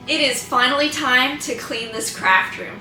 It is finally time to clean this craft room.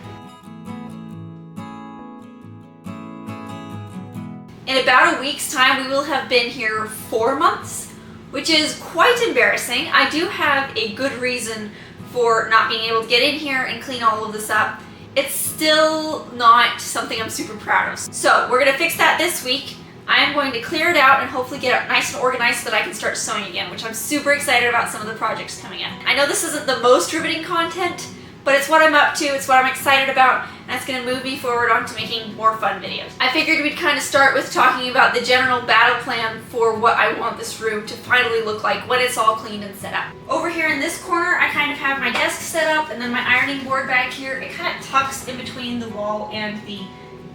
In about a week's time, we will have been here 4 months, which is quite embarrassing. I do have a good reason for not being able to get in here and clean all of this up. It's still not something I'm super proud of. So we're gonna fix that this week. I'm going to clear it out and hopefully get it nice and organized so that I can start sewing again, which I'm super excited about some of the projects coming up. I know this isn't the most riveting content, but it's what I'm up to, it's what I'm excited about, and it's gonna move me forward onto making more fun videos. I figured we'd kind of start with talking about the general battle plan for what I want this room to finally look like when it's all cleaned and set up. Over here in this corner, I kind of have my desk set up, and then my ironing board back here. It kind of tucks in between the wall and the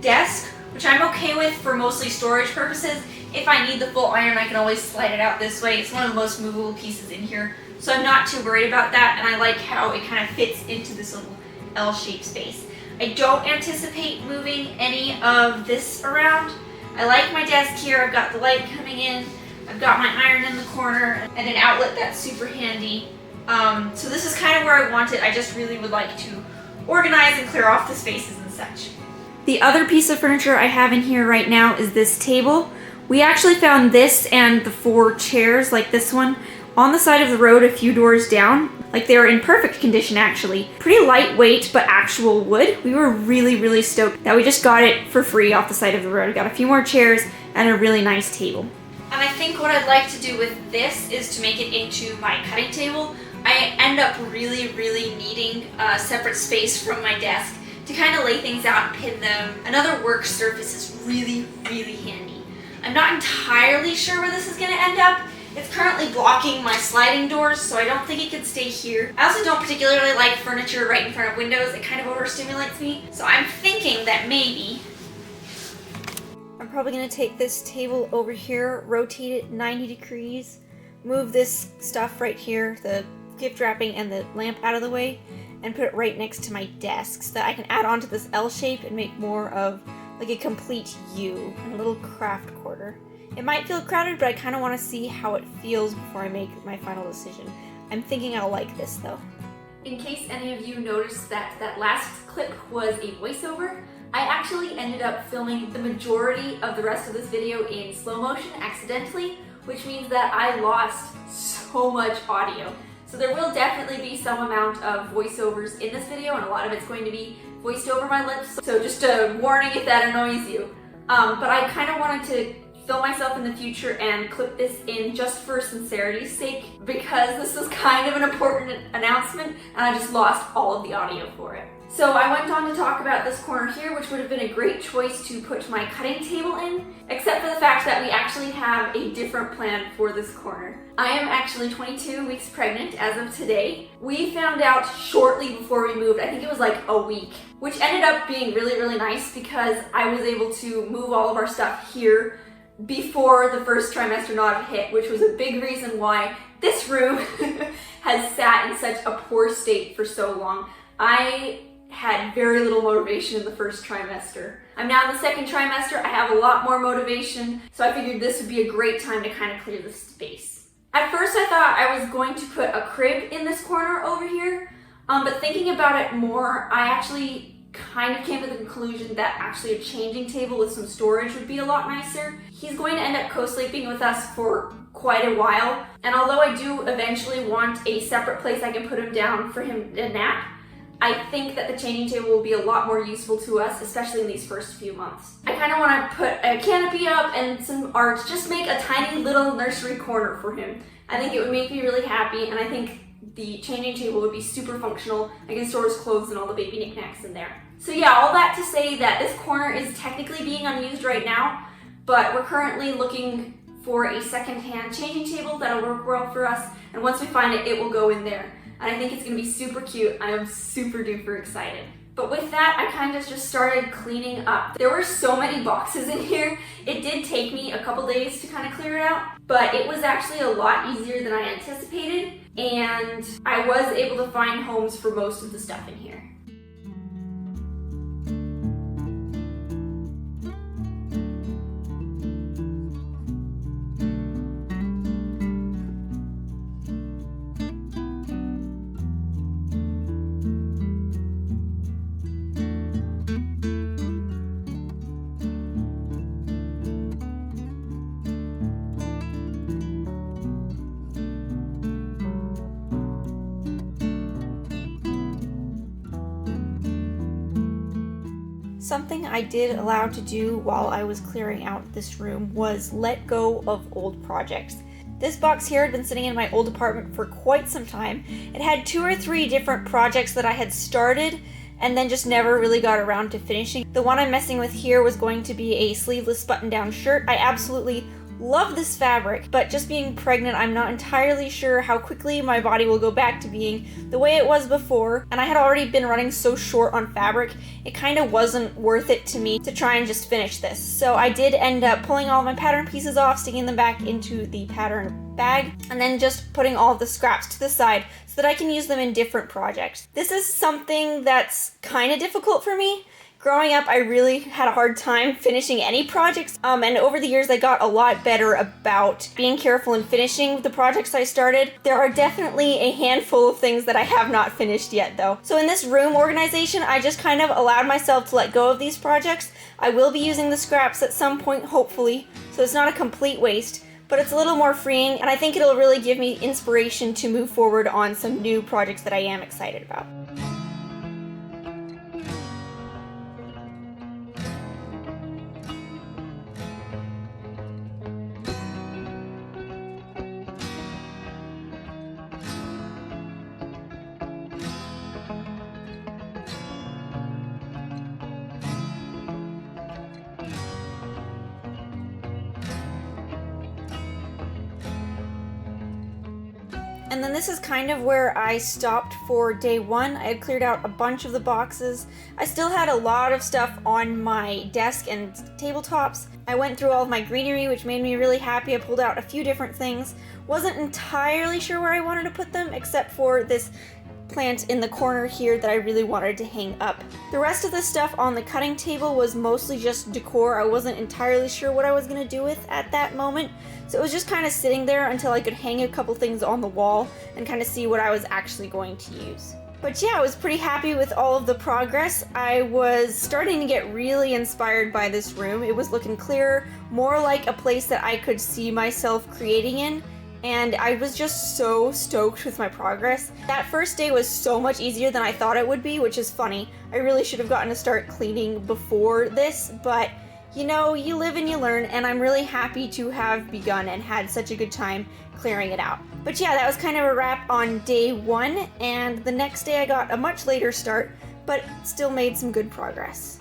desk, which I'm okay with for mostly storage purposes. If I need the full iron, I can always slide it out this way. It's one of the most movable pieces in here, so I'm not too worried about that, and I like how it kind of fits into this little L-shaped space. I don't anticipate moving any of this around. I like my desk here. I've got the light coming in, I've got my iron in the corner, and an outlet that's super handy. So this is kind of where I want it. I just really would like to organize and clear off the spaces and such. The other piece of furniture I have in here right now is this table. We actually found this and the 4 chairs, like this one, on the side of the road a few doors down. Like, they were in perfect condition actually. Pretty lightweight, but actual wood. We were really stoked that we just got it for free off the side of the road. I got a few more chairs and a really nice table. And I think what I'd like to do with this is to make it into my cutting table. I end up really needing a separate space from my desk to kind of lay things out and pin them. Another work surface is really handy. I'm not entirely sure where this is going to end up. It's currently blocking my sliding doors, so I don't think it can stay here. I also don't particularly like furniture right in front of windows. It kind of overstimulates me. So I'm thinking that maybe I'm probably going to take this table over here, rotate it 90 degrees, move this stuff right here, the gift wrapping and the lamp out of the way, and put it right next to my desk so that I can add on to this L shape and make more of like a complete U and a little craft corner. It might feel crowded, but I kind of want to see how it feels before I make my final decision. I'm thinking I'll like this though. In case any of you noticed that that last clip was a voiceover, I actually ended up filming the majority of the rest of this video in slow motion accidentally, which means that I lost so much audio. So there will definitely be some amount of voiceovers in this video, and a lot of it's going to be voiced over my lips. So just a warning if that annoys you. But I kind of wanted to film myself in the future and clip this in just for sincerity's sake, because this is kind of an important announcement and I just lost all of the audio for it. So I went on to talk about this corner here, which would have been a great choice to put my cutting table in, except for the fact that we actually have a different plan for this corner. I am actually 22 weeks pregnant as of today. We found out shortly before we moved, I think it was like a week, which ended up being really nice because I was able to move all of our stuff here before the first trimester not hit, which was a big reason why this room has sat in such a poor state for so long. I had very little motivation in the first trimester. I'm now in the second trimester, I have a lot more motivation, so I figured this would be a great time to kind of clear the space. At first I thought I was going to put a crib in this corner over here, but thinking about it more, I actually kind of came to the conclusion that actually a changing table with some storage would be a lot nicer. He's going to end up co-sleeping with us for quite a while, and although I do eventually want a separate place I can put him down for him to nap, I think that the changing table will be a lot more useful to us, especially in these first few months. I kind of want to put a canopy up and some art, just make a tiny little nursery corner for him. I think it would make me really happy, and I think the changing table would be super functional. I can store his clothes and all the baby knickknacks in there. So yeah, all that to say that this corner is technically being unused right now, but we're currently looking for a second-hand changing table that'll work well for us, and once we find it, it will go in there. And I think it's gonna be super cute. I am super duper excited. But with that, I kind of just started cleaning up. There were so many boxes in here. It did take me a couple days to kind of clear it out, but it was actually a lot easier than I anticipated, and I was able to find homes for most of the stuff in here. Something I did allow to do while I was clearing out this room was let go of old projects. This box here had been sitting in my old apartment for quite some time. It had 2 or 3 different projects that I had started and then just never really got around to finishing. The one I'm messing with here was going to be a sleeveless button-down shirt. I absolutely love this fabric, but just being pregnant, I'm not entirely sure how quickly my body will go back to being the way it was before, and I had already been running so short on fabric, it kind of wasn't worth it to me to try and just finish this. So I did end up pulling all of my pattern pieces off, sticking them back into the pattern bag, and then just putting all of the scraps to the side so that I can use them in different projects. This is something that's kind of difficult for me. Growing up, I really had a hard time finishing any projects, and over the years I got a lot better about being careful in finishing the projects I started. There are definitely a handful of things that I have not finished yet though. So in this room organization, I just kind of allowed myself to let go of these projects. I will be using the scraps at some point, hopefully, so it's not a complete waste, but it's a little more freeing, and I think it'll really give me inspiration to move forward on some new projects that I am excited about. And then this is kind of where I stopped for day 1. I had cleared out a bunch of the boxes. I still had a lot of stuff on my desk and tabletops. I went through all of my greenery, which made me really happy. I pulled out a few different things. Wasn't entirely sure where I wanted to put them, except for this plant in the corner here that I really wanted to hang up. The rest of the stuff on the cutting table was mostly just decor. I wasn't entirely sure what I was going to do with at that moment, so it was just kind of sitting there until I could hang a couple things on the wall and kind of see what I was actually going to use. But yeah, I was pretty happy with all of the progress. I was starting to get really inspired by this room. It was looking clearer, more like a place that I could see myself creating in, and I was just so stoked with my progress. That first day was so much easier than I thought it would be, which is funny. I really should have gotten to start cleaning before this, but you know, you live and you learn, and I'm really happy to have begun and had such a good time clearing it out. But yeah, that was kind of a wrap on day 1, and the next day I got a much later start, but still made some good progress.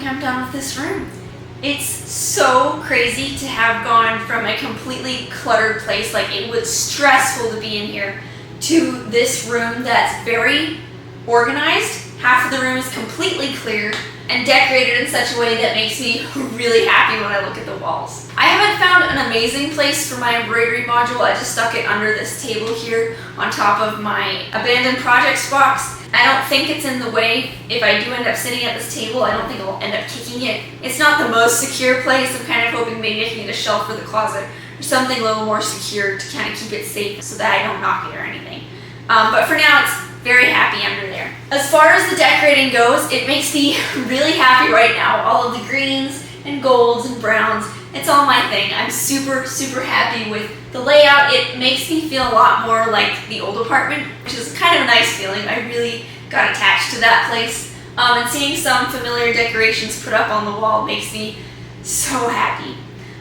think I'm done with this room. It's so crazy to have gone from a completely cluttered place, like it was stressful to be in here, to this room that's very organized. Half of the room is completely clear and decorated in such a way that makes me really happy when I look at the walls. I haven't found an amazing place for my embroidery module. I just stuck it under this table here on top of my abandoned projects box. I don't think it's in the way. If I do end up sitting at this table, I don't think I'll end up kicking it. It's not the most secure place. I'm kind of hoping maybe I can get a shelf for the closet or something a little more secure to kind of keep it safe so that I don't knock it or anything. But for now, it's very happy under there. As far as the decorating goes, it makes me really happy right now. All of the greens and golds and browns, it's all my thing. I'm super, super happy with the layout. It makes me feel a lot more like the old apartment, which is kind of a nice feeling. I really got attached to that place. And seeing some familiar decorations put up on the wall makes me so happy.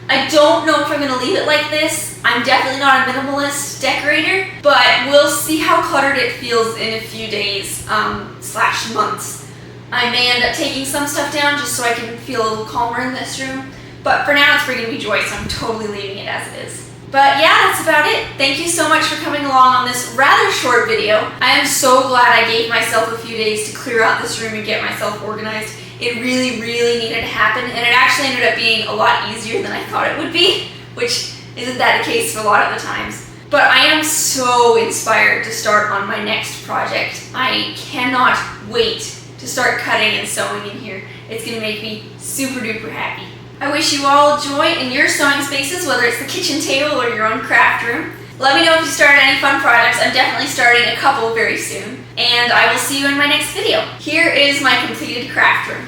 I don't know if I'm going to leave it like this. I'm definitely not a minimalist decorator, but we'll see how cluttered it feels in a few days / months. I may end up taking some stuff down just so I can feel a little calmer in this room, but for now it's bringing me joy, so I'm totally leaving it as it is. But yeah, that's about it. Thank you so much for coming along on this rather short video. I am so glad I gave myself a few days to clear out this room and get myself organized. It really, really needed to happen, and it actually ended up being a lot easier than I thought it would be, which isn't that the case for a lot of the times. But I am so inspired to start on my next project. I cannot wait to start cutting and sewing in here. It's going to make me super duper happy. I wish you all joy in your sewing spaces, whether it's the kitchen table or your own craft room. Let me know if you started any fun projects. I'm definitely starting a couple very soon. And I will see you in my next video. Here is my completed craft room.